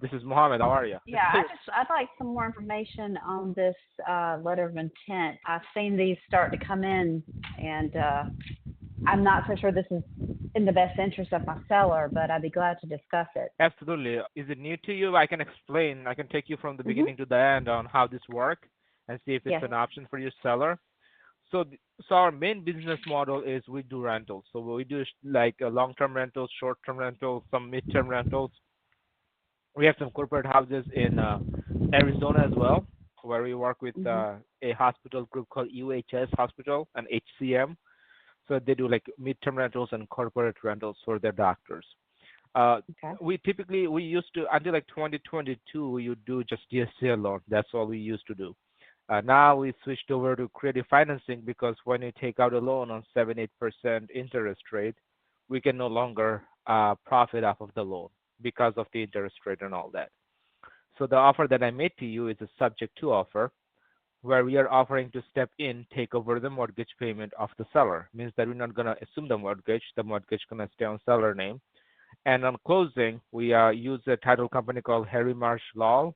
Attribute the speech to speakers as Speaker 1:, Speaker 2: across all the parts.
Speaker 1: This is Mohammed. How are you?
Speaker 2: Yeah, I'd like some more information on this letter of intent. I've seen these start to come in, and I'm not so sure this is in the best interest of my seller, but I'd be glad to discuss it.
Speaker 1: Absolutely. Is it new to you? I can explain. I can take you from the
Speaker 2: Hmm.
Speaker 1: beginning to the end on how this works and see if it's
Speaker 2: Yes.
Speaker 1: an option for your seller. So, so our main business model is we do rentals. So we do like long-term rentals, short-term rentals, some mid-term rentals. We have some corporate houses in Arizona as well, where we work with
Speaker 2: Hmm.
Speaker 1: a hospital group called UHS Hospital and HCM. So they do like mid-term rentals and corporate rentals for their doctors. Uh,
Speaker 2: Okay.
Speaker 1: we used to until like 2022 we would do just DSCR loan. That's all we used to do. Now we switched over to creative financing because when you take out a loan on 7-8% interest rate, we can no longer profit off of the loan because of the interest rate and all that. So the offer that I made to you is a subject to offer where we are offering to step in, take over the mortgage payment of the seller. Means that we're not gonna assume the mortgage gonna stay on seller name. And on closing, we use a title company called Harry Marsh Law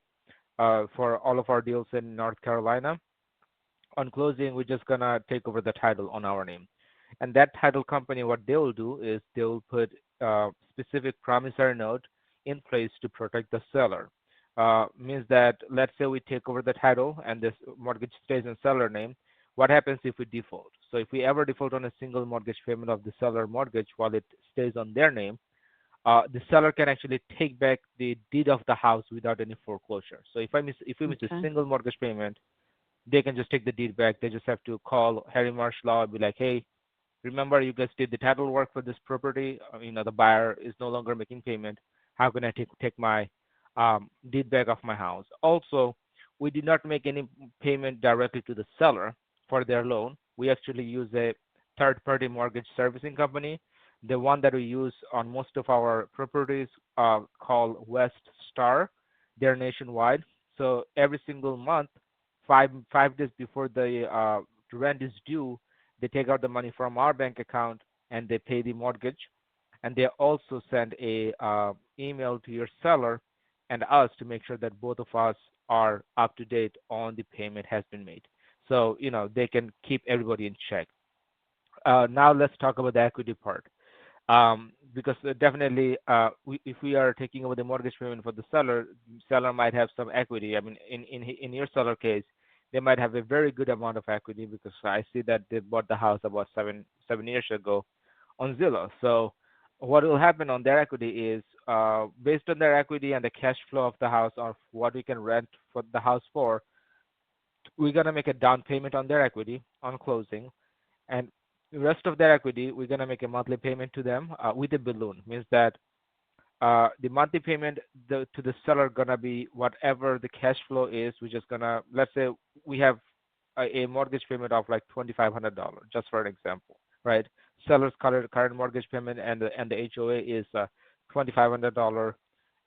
Speaker 1: for all of our deals in North Carolina. On closing, we're just gonna take over the title on our name. And that title company, what they will do is they will put specific promissory note in place to protect the seller. Means that let's say we take over the title and this mortgage stays in seller name. What happens if we default? So if we ever default on a single mortgage payment of the seller mortgage while it stays on their name, the seller can actually take back the deed of the house without any foreclosure. So if we miss a
Speaker 2: Okay.
Speaker 1: single mortgage payment, they can just take the deed back. They just have to call Harry Marsh Law and be like, hey, remember you guys did the title work for this property. The buyer is no longer making payment. How can I take my deed back of my house? Also, we did not make any payment directly to the seller for their loan. We actually use a third-party mortgage servicing company. The one that we use on most of our properties called West Star. They're nationwide. So every single month, five days before the rent is due, they take out the money from our bank account and they pay the mortgage, and they also send a email to your seller and us to make sure that both of us are up to date on the payment has been made. So they can keep everybody in check. Now let's talk about the equity part. Because definitely, if we are taking over the mortgage payment for the seller might have some equity. I mean, in your seller case, they might have a very good amount of equity because I see that they bought the house about seven years ago on Zillow. So what will happen on their equity is based on their equity and the cash flow of the house or what we can rent for the house for, we're gonna make a down payment on their equity on closing, and the rest of their equity, we're gonna make a monthly payment to them with a balloon. Means that the monthly payment to the seller gonna be whatever the cash flow is. We're just gonna let's say we have a mortgage payment of like $2,500, just for an example, right? Seller's current mortgage payment and the HOA is $2,500,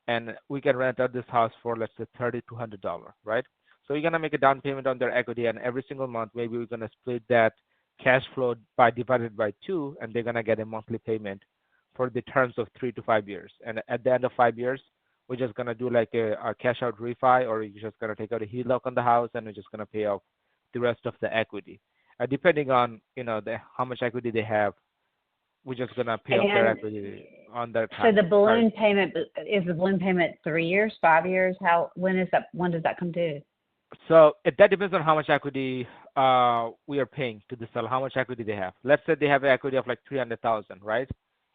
Speaker 1: and we can rent out this house for let's say $3,200, right? So you're gonna make a down payment on their equity, and every single month maybe we're gonna split that cash flow by divided by two, and they're gonna get a monthly payment for the terms of 3 to 5 years. And at the end of 5 years, we're just gonna do like a cash out refi, or you're just gonna take out a HELOC on the house, and we're just gonna pay off the rest of the equity. Depending on how much equity they have, we're just gonna pay off their
Speaker 2: And
Speaker 1: equity on their
Speaker 2: so the
Speaker 1: title. Sorry.
Speaker 2: balloon payment is the balloon payment 3 years, 5 years? How when is that? When does that come due?
Speaker 1: So that depends on how much equity we are paying to the seller, how much equity they have. Let's say they have an equity of like 300,000, right?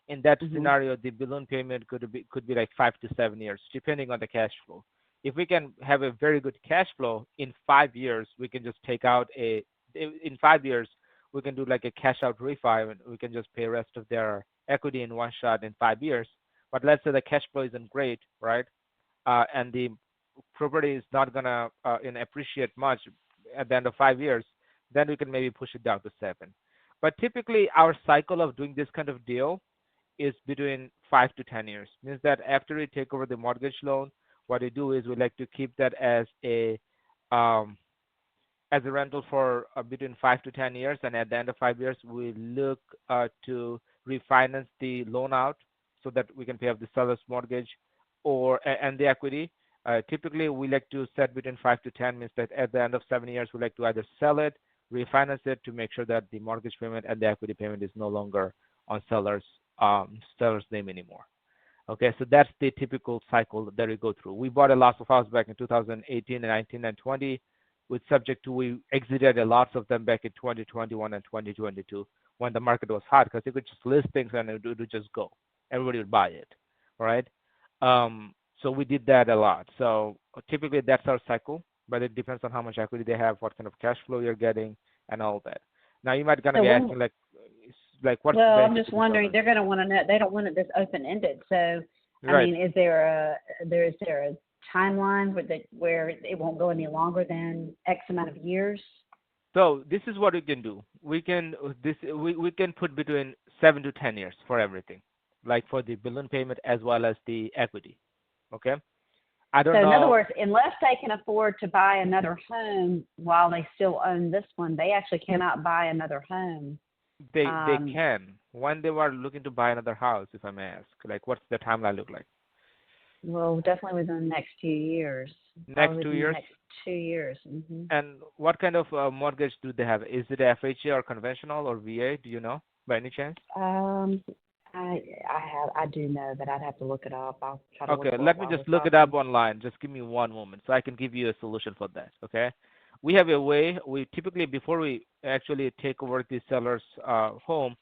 Speaker 1: In that
Speaker 2: Hmm.
Speaker 1: scenario, the balloon payment could be like 5 to 7 years, depending on the cash flow. If we can have a very good cash flow in 5 years, we can just take out in 5 years we can do like a cash out refi, and we can just pay rest of their equity in one shot in 5 years. But let's say the cash flow isn't great, right? And the property is not gonna appreciate much at the end of 5 years, then we can maybe push it down to 7. But typically, our cycle of doing this kind of deal is between 5 to 10 years. Means that after we take over the mortgage loan, what we do is we like to keep that um, as a rental for between 5 to 10 years, and at the end of 5 years, we look to refinance the loan out so that we can pay off the seller's mortgage and the equity. Typically, we like to set between 5 to 10, means that at the end of 7 years, we like to either sell it, refinance it to make sure that the mortgage payment and the equity payment is no longer on seller's name anymore. Okay, so that's the typical cycle that we go through. We bought a lot of houses back in 2018 and 19 and 20, with subject to we exited a lots of them back in 2021 and 2022 when the market was hot because you could just list things and it would just go. Everybody would buy it, all right? So we did that a lot. So typically that's our cycle, but it depends on how much equity they have, what kind of cash flow you're getting, and all that. Now you might gonna
Speaker 2: So
Speaker 1: be
Speaker 2: when
Speaker 1: asking like what's the
Speaker 2: Well, I'm
Speaker 1: benefit
Speaker 2: just
Speaker 1: to the
Speaker 2: wondering,
Speaker 1: seller?
Speaker 2: they're going to want to know, they don't want it this open-ended. So, I
Speaker 1: Right.
Speaker 2: mean, is there a timeline where it won't go any longer than X amount of years?
Speaker 1: So this is what we can do. We can put between 7 to 10 years for everything, like for the balloon payment as well as the equity. Okay. I
Speaker 2: So
Speaker 1: don't
Speaker 2: in other
Speaker 1: know.
Speaker 2: words, unless they can afford to buy another home while they still own this one, they actually cannot buy another home.
Speaker 1: They
Speaker 2: Um,
Speaker 1: can when they were looking to buy another house, if I may ask. Like, what's the timeline look like?
Speaker 2: well, definitely within the next few years,
Speaker 1: Next
Speaker 2: probably
Speaker 1: two
Speaker 2: within the
Speaker 1: years.
Speaker 2: next 2 years.
Speaker 1: And what kind of mortgage do they have? Is it FHA or conventional or VA? Do you know by any chance?
Speaker 2: Um, I do know, but I'd have to look it up. I'll try to look
Speaker 1: Okay,
Speaker 2: for it
Speaker 1: let me
Speaker 2: while we're
Speaker 1: just look it up
Speaker 2: talking.
Speaker 1: online. Just give me one moment so I can give you a solution for that. Okay. We have a way. We typically, before we actually take over the seller's home,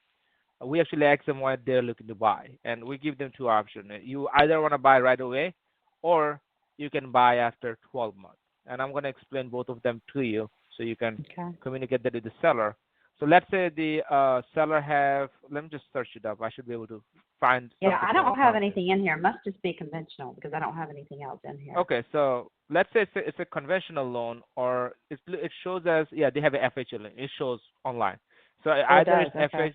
Speaker 1: we actually ask them what they're looking to buy, and we give them two options. You either want to buy right away, or you can buy after 12 months. And I'm going to explain both of them to you so you can
Speaker 2: Okay.
Speaker 1: communicate that with the seller. So let's say the seller have. Let me just search it up. I should be able to find
Speaker 2: Yeah,
Speaker 1: something
Speaker 2: I
Speaker 1: more
Speaker 2: don't have
Speaker 1: informative.
Speaker 2: anything in here. It must just be conventional because I don't have anything else in here.
Speaker 1: Okay, so let's say it's a conventional loan, or it shows as, yeah, they have a FHA loan. It shows online. So
Speaker 2: Oh, it does. Okay.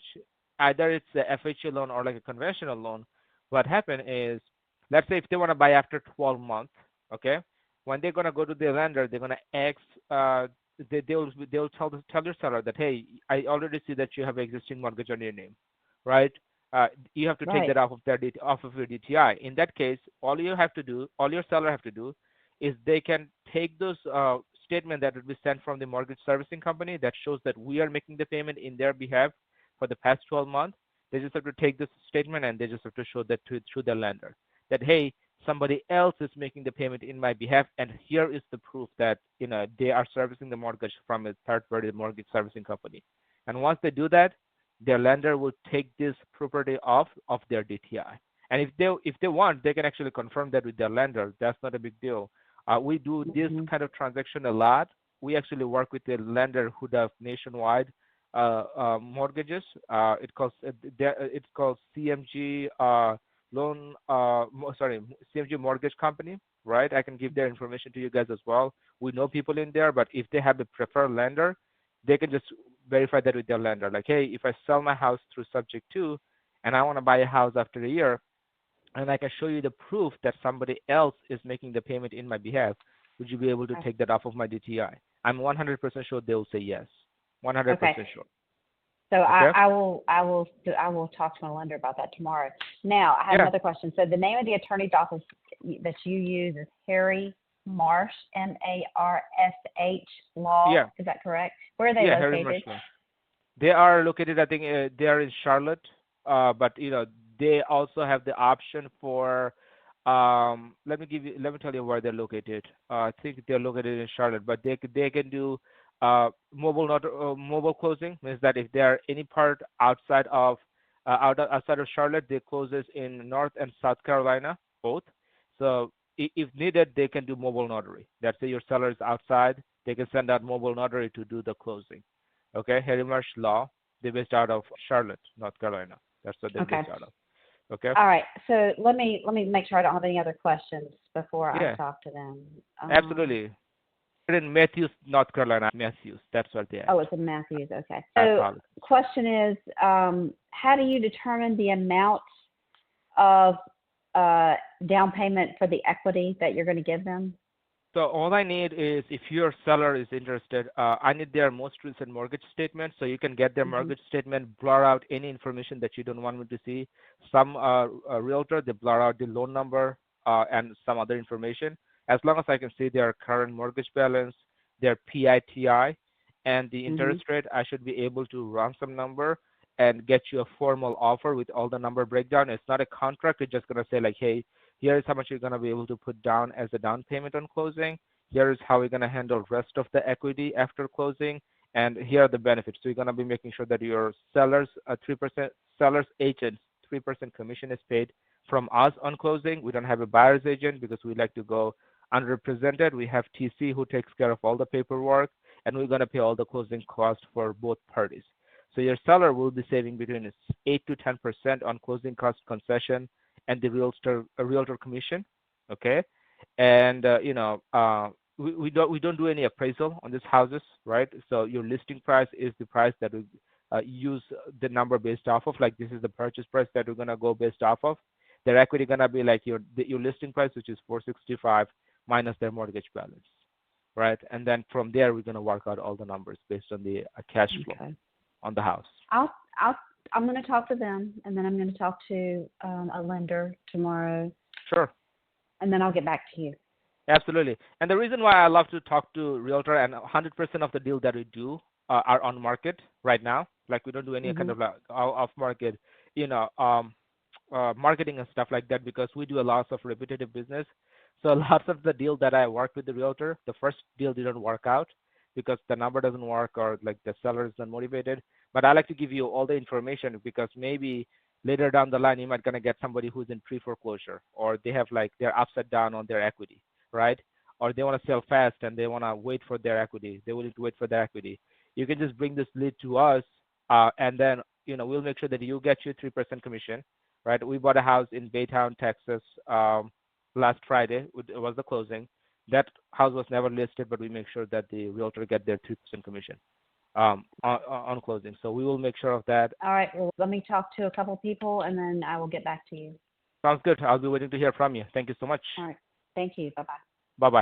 Speaker 1: either it's the FHA loan or like a conventional loan. What happen is, let's say if they want to buy after 12 months, okay, when they're gonna go to the lender, they're gonna ask, they'll tell your seller that, hey, I already see that you have existing mortgage on your name, right? You have to take
Speaker 2: Right.
Speaker 1: that off of your DTI. In that case, all your seller have to do, is they can take those statement that will be sent from the mortgage servicing company that shows that we are making the payment in their behalf for the past 12 months. They just have to take this statement and they just have to show that to the lender that, hey, somebody else is making the payment in my behalf, and here is the proof that they are servicing the mortgage from a third party mortgage servicing company. And once they do that, their lender will take this property off of their DTI. And if they want, they can actually confirm that with their lender. That's not a big deal. We do this
Speaker 2: Hmm.
Speaker 1: kind of transaction a lot. We actually work with a lender who does nationwide mortgages. It's called CMG loan. Sorry, CMG Mortgage Company. Right? I can give their information to you guys as well. We know people in there, but if they have a preferred lender, they can just verify that with their lender. Like, hey, if I sell my house through subject to, and I want to buy a house after a year, and I can show you the proof that somebody else is making the payment in my behalf, would you be able to
Speaker 2: Okay.
Speaker 1: take that off of my DTI? I'm 100% sure they'll say yes.
Speaker 2: Okay.
Speaker 1: 100% sure.
Speaker 2: So
Speaker 1: Okay?
Speaker 2: I will talk to my lender about that tomorrow. Now I have
Speaker 1: Yeah.
Speaker 2: another question. So the name of the attorney's office that you use is Harry Marsh, Marsh Law.
Speaker 1: Yeah.
Speaker 2: Is that correct? Where are they
Speaker 1: Yeah, Harry
Speaker 2: located?
Speaker 1: Marshall. They are located, I think, they are in Charlotte, but they also have the option for. Let me tell you where they're located. I think they're located in Charlotte, but they can do mobile closing. Means that if they are any part outside of Charlotte, they closes in North and South Carolina both. So if needed, they can do mobile notary. Let's say your seller is outside, they can send out mobile notary to do the closing. Okay, Herimarsh Law. They're based out of Charlotte, North Carolina. That's what they're
Speaker 2: Okay.
Speaker 1: based out of. Okay.
Speaker 2: All right. So let me make sure I don't have any other questions before I
Speaker 1: Yeah,
Speaker 2: talk to them.
Speaker 1: absolutely. They're in Matthews, North Carolina. Matthews. That's where they're at.
Speaker 2: Oh, it's in Matthews. Okay.
Speaker 1: I
Speaker 2: So
Speaker 1: apologize.
Speaker 2: question is, how do you determine the amount of down payment for the equity that you're going to give them?
Speaker 1: So all I need is, if your seller is interested, I need their most recent mortgage statement, so you can get their
Speaker 2: Hmm.
Speaker 1: mortgage statement, blur out any information that you don't want me to see. Some realtor, they blur out the loan number, and some other information. As long as I can see their current mortgage balance, their PITI, and the
Speaker 2: Mhm.
Speaker 1: interest rate, I should be able to run some number and get you a formal offer with all the number breakdown. It's not a contract. It's just gonna say like, hey, here is how much you're gonna be able to put down as a down payment on closing. Here is how we're gonna handle rest of the equity after closing, and here are the benefits. So you're gonna be making sure that your sellers, 3% sellers agents, 3% commission is paid from us on closing. We don't have a buyer's agent because we like to go unrepresented. We have TC who takes care of all the paperwork, and we're gonna pay all the closing costs for both parties. So your seller will be saving between 8 to 10% on closing cost concession and the realtor commission. Okay, and we don't do any appraisal on these houses, right? So your listing price is the price that we use the number based off of. Like this is the purchase price that we're gonna go based off of. Their equity gonna be like your listing price, which is 465 minus their mortgage balance, right? And then from there we're gonna work out all the numbers based on the cash flow
Speaker 2: Okay.
Speaker 1: on the house.
Speaker 2: I'll I'll I'm going to talk to them, and then I'm going to talk to a lender tomorrow,
Speaker 1: Sure.
Speaker 2: and then I'll get back to you.
Speaker 1: Absolutely. And the reason why I love to talk to realtor and 100% of the deal that we do are on market right now. Like we don't do any kind
Speaker 2: Mhm.
Speaker 1: of like off market, you know, marketing and stuff like that because we do a lot of repetitive business. So lots of the deal that I work with the realtor, the first deal didn't work out because the number doesn't work or like the seller is unmotivated. But I like to give you all the information because maybe later down the line you might gonna get somebody who's in pre foreclosure or they have like they're upside down on their equity, right? Or they want to sell fast and they want to wait for their equity. They're willing to wait for their equity. You can just bring this lead to us, and then we'll make sure that you get your 3% commission, right? We bought a house in Baytown, Texas, last Friday. It was the closing. That house was never listed, but we make sure that the realtor get their 3% commission on closing. So we will make sure of that.
Speaker 2: All right. Well, let me talk to a couple people, and then I will get back to you.
Speaker 1: Sounds good. I'll be waiting to hear from you. Thank you so much.
Speaker 2: All right. Thank you. Bye bye.
Speaker 1: Bye bye.